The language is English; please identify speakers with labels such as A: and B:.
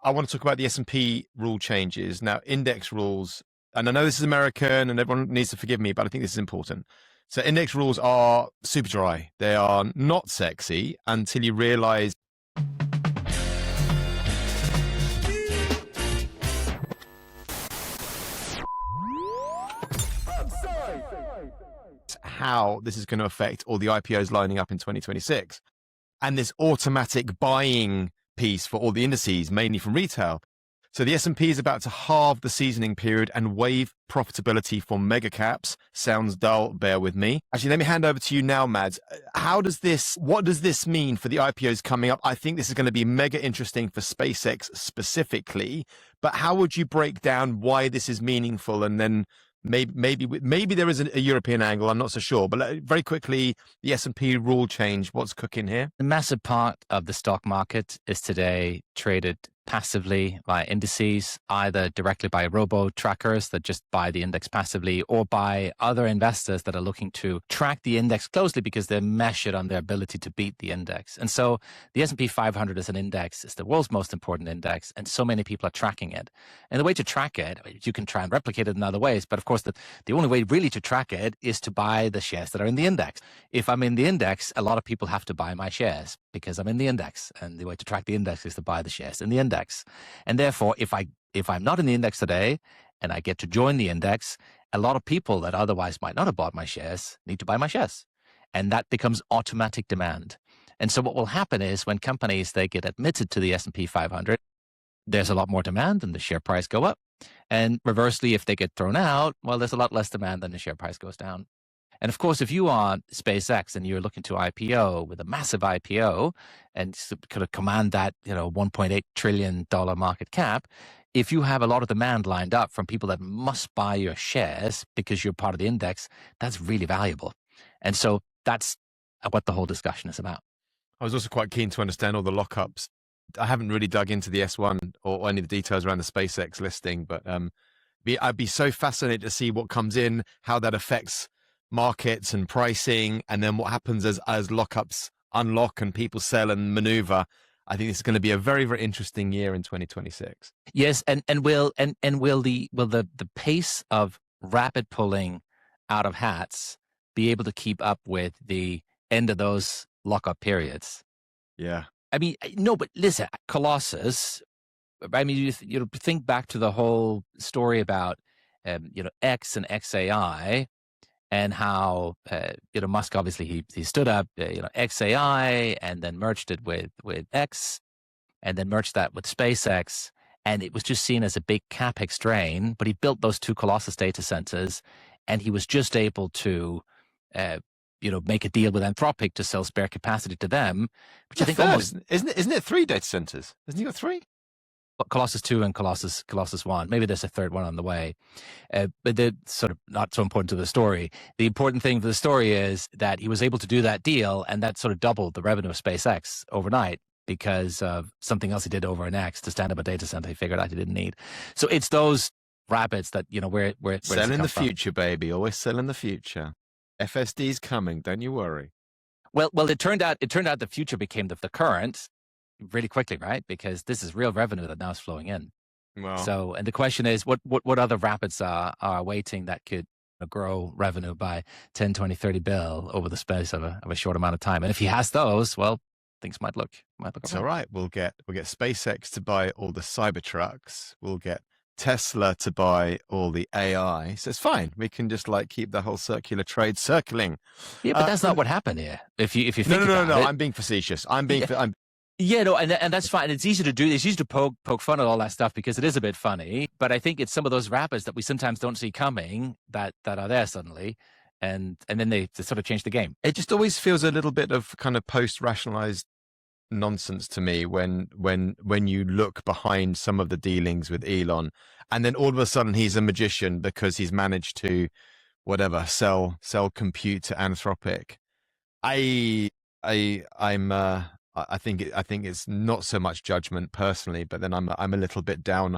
A: I want to talk about the S&P rule changes. Now, index rules, and I know this is American and everyone needs to forgive me, but I think this is important. So index rules are super dry. They are not sexy until you realize how this is going to affect all the IPOs lining up in 2026. And this automatic buying piece for all the indices, mainly from retail. So the S&P is about to halve the seasoning period and waive profitability for mega caps. Sounds dull, bear with me. Actually, let me hand over to you now, Mads. What does this mean for the IPOs coming up? I think this is going to be mega interesting for SpaceX specifically, but how would you break down why this is meaningful? And then maybe there is a European angle. I'm not so sure, but very quickly, the S&P rule change, what's cooking here?
B: A massive part of the stock market is today traded passively by indices, either directly by robo trackers that just buy the index passively, or by other investors that are looking to track the index closely because they're measured on their ability to beat the index. And so the S&P 500 as an index is the world's most important index, and so many people are tracking it. And the way to track it, you can try and replicate it in other ways, but of course the only way really to track it is to buy the shares that are in the index. If I'm in the index, a lot of people have to buy my shares because I'm in the index, and the way to track the index is to buy the shares in the index. And therefore, if I'm not in the index today and I get to join the index, a lot of people that otherwise might not have bought my shares need to buy my shares. And that becomes automatic demand. And so what will happen is when companies, they get admitted to the S&P 500, there's a lot more demand and the share price go up. And reversely, if they get thrown out, well, there's a lot less demand and the share price goes down. And of course, if you are SpaceX and you're looking to IPO with a massive IPO and kind of command that, $1.8 trillion market cap, if you have a lot of demand lined up from people that must buy your shares because you're part of the index, that's really valuable. And so that's what the whole discussion is about.
A: I was also quite keen to understand all the lockups. I haven't really dug into the S1 or any of the details around the SpaceX listing, but I'd be so fascinated to see what comes in, how that affects markets and pricing, and then what happens as lockups unlock and people sell and maneuver. I think this is going to be a very, very interesting year in 2026.
B: Yes, and will the pace of rapid pulling out of hats be able to keep up with the end of those lockup periods?
A: Yeah.
B: I mean, no, but listen, Colossus. I mean, you think back to the whole story about X and XAI. And how Musk obviously he stood up XAI and then merged it with X, and then merged that with SpaceX, and it was just seen as a big capex drain. But he built those two Colossus data centers, and he was just able to make a deal with Anthropic to sell spare capacity to them, which I think almost
A: isn't it 3 data centers? Isn't he got 3?
B: Colossus 2 and Colossus 1. Maybe there's a third one on the way. But they're sort of not so important to the story. The important thing for the story is that he was able to do that deal, and that sort of doubled the revenue of SpaceX overnight because of something else he did over in X to stand up a data center he figured out he didn't need. So it's those rabbits that, where
A: selling the future, baby. Always selling the future. FSD's coming. Don't you worry.
B: Well, it turned out the future became the current really quickly, right? Because this is real revenue that now is flowing in.
A: Well,
B: so, and the question is, what other rapids are waiting that could grow revenue by 10, 20, 30 bill over the space of a short amount of time? And if he has those, well, things might look.
A: It's all right. We'll get SpaceX to buy all the Cybertrucks. We'll get Tesla to buy all the AI. So it's fine. We can just keep the whole circular trade circling.
B: Yeah, but that's not what happened here. If you think about it.
A: I'm being facetious.
B: Yeah, no, and that's fine. It's easy to do. It's easy to poke fun at all that stuff because it is a bit funny. But I think it's some of those rapids that we sometimes don't see coming that are there suddenly, and then they sort of change the game.
A: It just always feels a little bit of kind of post-rationalized nonsense to me when you look behind some of the dealings with Elon, and then all of a sudden he's a magician because he's managed to sell compute to Anthropic. I think it's not so much judgment personally, but then I'm a little bit down